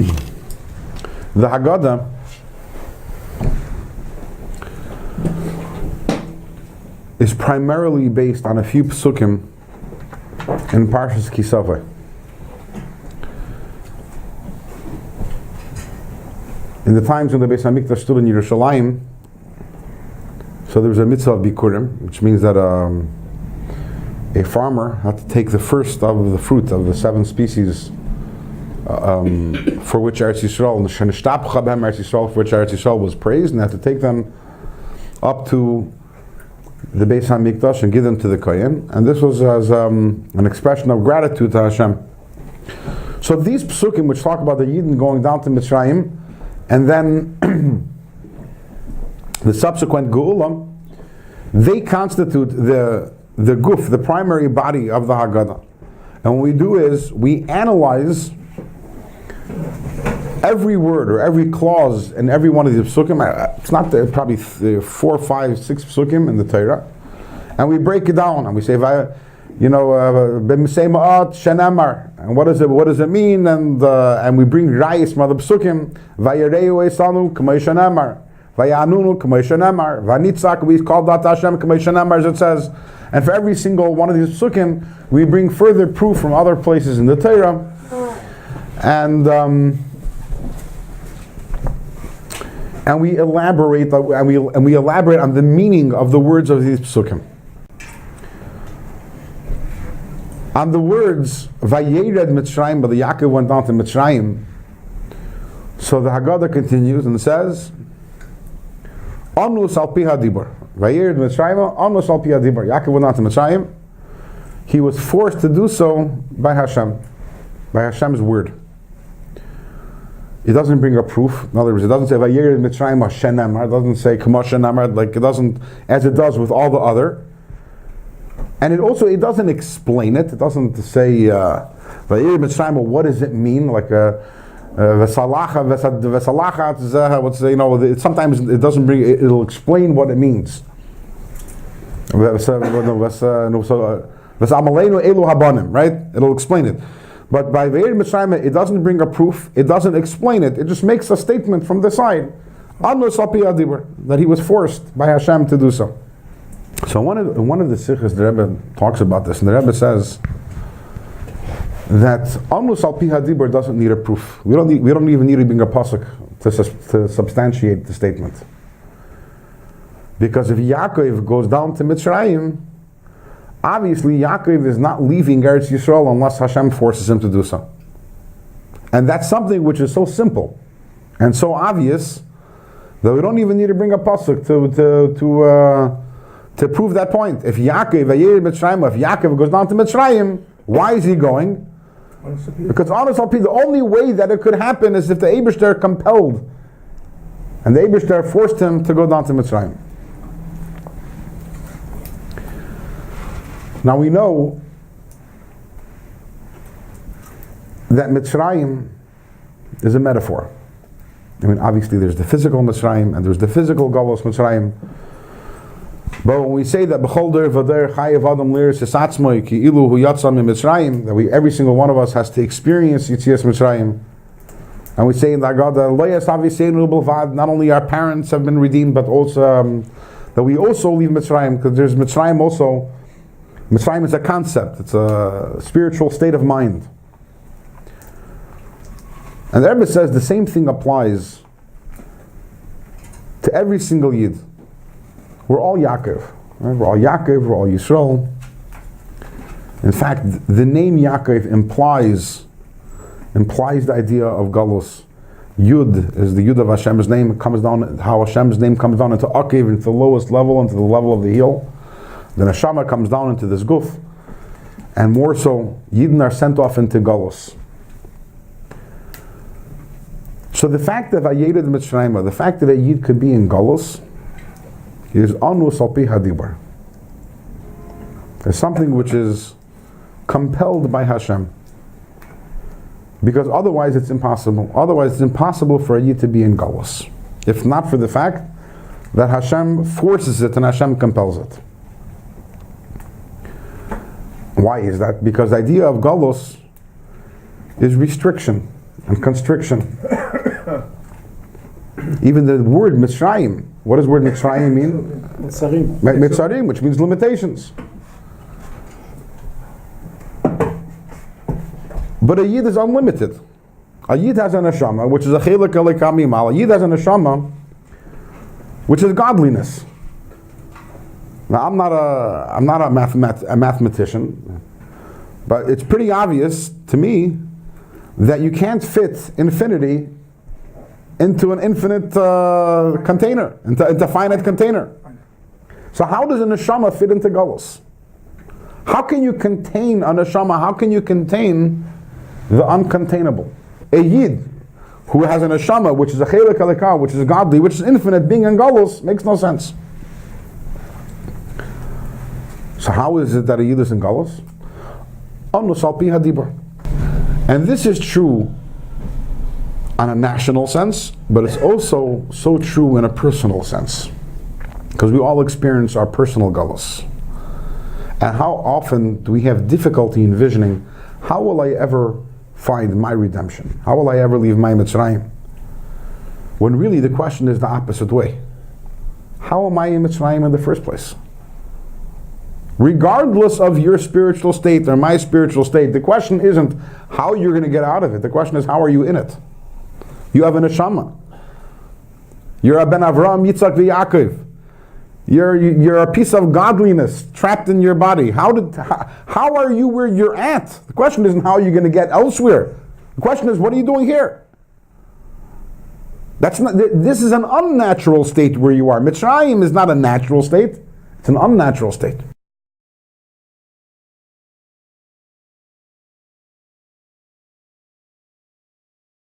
The Haggadah is primarily based on a few psukim in Parshas Kisavai. In the times when the Beis HaMikdash stood in Yerushalayim, so there was a mitzvah of Bikurim, which means that a farmer had to take the first of the fruit of the 7 species for which Eretz Yisrael, for which Eretz Yisrael was praised, and had to take them up to the Beis HaMikdash and give them to the Kohen. And this was as an expression of gratitude to Hashem. So these psukim which talk about the Yidden going down to Mitzrayim, and then the subsequent Geula, they constitute the guf, the primary body of the Haggadah. And what we do is we analyze every word or every clause in every one of these psukim. It's not probably 4, 5, 6 psukim in the Torah, and we break it down and we say, shenamar, and what does it mean? And we bring rayis from other psukim. Vayireu esanu k'may shenamar, vayanunu k'may shenamar, vanitzak, we call out Hashem k'may shenamar, as it says. And for every single one of these psukim, we bring further proof from other places in the Torah, and we elaborate on the meaning of the words of these psukim. On the words Vayered Mitzrayim, but the Yaakov went down to Mitzrayim. So the Haggadah continues and says, Anus al pi hadibur. Vayered Mitzrayim, Anus al pi hadibur. Yaakov went down to Mitzrayim. He was forced to do so by Hashem, by Hashem's word. It doesn't bring a proof. In other words, it doesn't say Vayered Mitzrayim Hashenamar. It doesn't say K'mo Shenamar, like it doesn't, as it does with all the other. And it doesn't explain it. It doesn't say Vayered Mitzrayim. What does it mean? Like Vesalacha, sometimes it doesn't bring. It'll explain what it means. Right? It'll explain it. But by Vayered Mitzrayim, it doesn't bring a proof. It doesn't explain it. It just makes a statement from the side that he was forced by Hashem to do so. So one of the sikhs, the Rebbe talks about this, and the Rebbe says that Anus al pi hadibur doesn't need a proof. We don't even need to bring a pasuk to substantiate the statement. Because if Yaakov goes down to Mitzrayim, obviously Yaakov is not leaving Eretz Yisrael unless Hashem forces him to do so. And that's something which is so simple and so obvious that we don't even need to bring a pasuk to prove that point. If Yaakov goes down to Mitzrayim, why is he going? Because honestly, the only way that it could happen is if the Eibishter compelled, and the Eibishter forced him to go down to Mitzrayim. Now we know that Mitzrayim is a metaphor. I mean, obviously there's the physical Mitzrayim and there's the physical Galus Mitzrayim. But when we say that that every single one of us has to experience Yitzias Mitzrayim, and we say in the Haggadah, not only our parents have been redeemed, but also that we also leave Mitzrayim, because there's Mitzrayim also. Mitzrayim is a concept, it's a spiritual state of mind. And the Rebbe says the same thing applies to every single Yid. We're all Yaakov. Right? We're all Yaakov, we're all Yisrael. In fact, the name Yaakov implies the idea of Galus. Yud is the Yud of Hashem's name. It comes down, how Hashem's name comes down into Akiv, into the lowest level, into the level of the heel. The neshama comes down into this guf, and more so, Yidden are sent off into Galus. So the fact that Vayered Mitzrayim, the fact that a Yid could be in Galus, is Anus al pi hadibur. It's something which is compelled by Hashem. Because otherwise it's impossible. Otherwise it's impossible for a Yid to be in Galus. If not for the fact that Hashem forces it and Hashem compels it. Why is that? Because the idea of Galus is restriction. and constriction. Even the word Mitzrayim, what does the word Mitzrayim mean? Mitzarim, which means limitations. But a Yid is unlimited. A Yid has an neshama, which is a chelik elikam mimal. A Yid has an neshama, which is godliness. Now, I'm not a mathematician, but it's pretty obvious to me that you can't fit infinity into an infinite container, into a finite container. So how does a neshama fit into galus? How can you contain a neshama? How can you contain the uncontainable? A Yid who has a neshama, which is a chelik elikah, which is godly, which is infinite, being in galus, makes no sense. So how is it that a Yid is in galus? Onus al pi hadibur. And this is true on a national sense, but it's also so true in a personal sense. Because we all experience our personal galus. And how often do we have difficulty envisioning, how will I ever find my redemption? How will I ever leave my Mitzrayim? When really the question is the opposite way. How am I in Mitzrayim in the first place? Regardless of your spiritual state or my spiritual state, the question isn't how you're going to get out of it. The question is, how are you in it? You have a neshama. You're a ben Avraham, Yitzchak, v'Yaakov. You're a piece of godliness trapped in your body. How are you where you're at? The question isn't how you're going to get elsewhere. The question is, what are you doing here? This is an unnatural state where you are. Mitzrayim is not a natural state. It's an unnatural state.